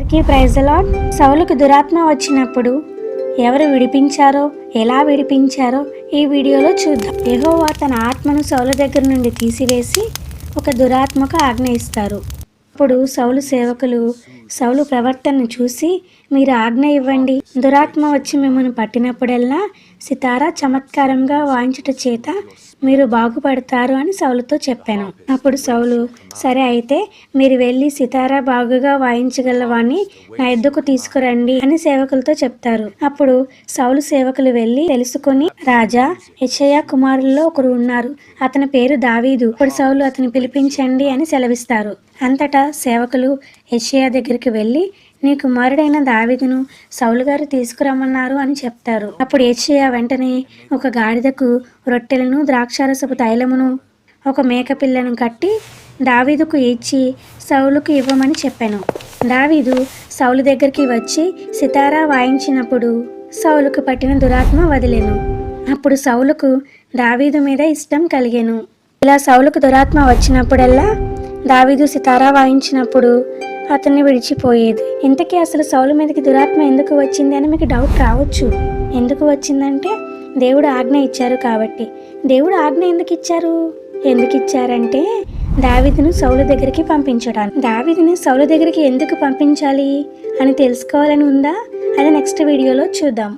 అందరికీ praise the lord. సౌలుకు దురాత్మ వచ్చినప్పుడు ఎవరు విడిపించారో, ఎలా విడిపించారో ఈ వీడియోలో చూద్దాం. యెహోవా తన ఆత్మను సౌలు దగ్గర నుండి తీసివేసి ఒక దురాత్మకు ఆజ్ఞ ఇస్తారు. అప్పుడు సౌలు సేవకులు సౌలు ప్రవర్తనను చూసి, మీరు ఆజ్ఞ ఇవ్వండి, దురాత్మ వచ్చి మిమ్మల్ని పట్టినప్పుడల్లా సితారా చమత్కారంగా వాయించుట చేత మీరు బాగుపడతారు అని సౌలుతో చెప్పాను. అప్పుడు సౌలు, సరే అయితే మీరు వెళ్ళి సితారా బాగుగా వాయించగలవాన్ని నా ఎద్దుకు తీసుకురండి అని సేవకులతో చెప్తారు. అప్పుడు సౌలు సేవకులు వెళ్ళి తెలుసుకొని, రాజా, యెషయా కుమారుల్లో ఒకరు ఉన్నారు, అతని పేరు దావీదు. ఇప్పుడు సౌలు అతని పిలిపించండి అని సెలవిస్తారు. అంతటా సేవకులు యెషయా దగ్గరికి వెళ్ళి, నీ కుమారుడైన దావీదును సౌలు గారు తీసుకురమ్మన్నారు అని చెప్తారు. అప్పుడు యెషయా వెంటనే ఒక గాడిదకు రొట్టెలను, ద్రాక్షారసపు తైలమును, ఒక మేకపిల్లను కట్టి దావీదుకు ఇచ్చి సౌలుకు ఇవ్వమని చెప్పాను. దావీదు సౌలు దగ్గరికి వచ్చి సితారా వాయించినప్పుడు సౌలుకు పట్టిన దురాత్మ వదిలేను. అప్పుడు సౌలుకు దావీదు మీద ఇష్టం కలిగెను. ఇలా సౌలుకు దురాత్మ వచ్చినప్పుడల్లా దావీదు సితారా వాయించినప్పుడు అతన్ని విడిచిపోయేది. ఇంతకీ అసలు సౌలు మీదకి దురాత్మ ఎందుకు వచ్చింది అని మీకు డౌట్ రావచ్చు. ఎందుకు వచ్చిందంటే దేవుడు ఆజ్ఞ ఇచ్చారు కాబట్టి. దేవుడు ఆజ్ఞ ఎందుకు ఇచ్చారంటే దావీదును సౌలు దగ్గరికి పంపించడానికి. దావీదుని సౌలు దగ్గరికి ఎందుకు పంపించాలి అని తెలుసుకోవాలని ఉందా? అది నెక్స్ట్ వీడియోలో చూద్దాం.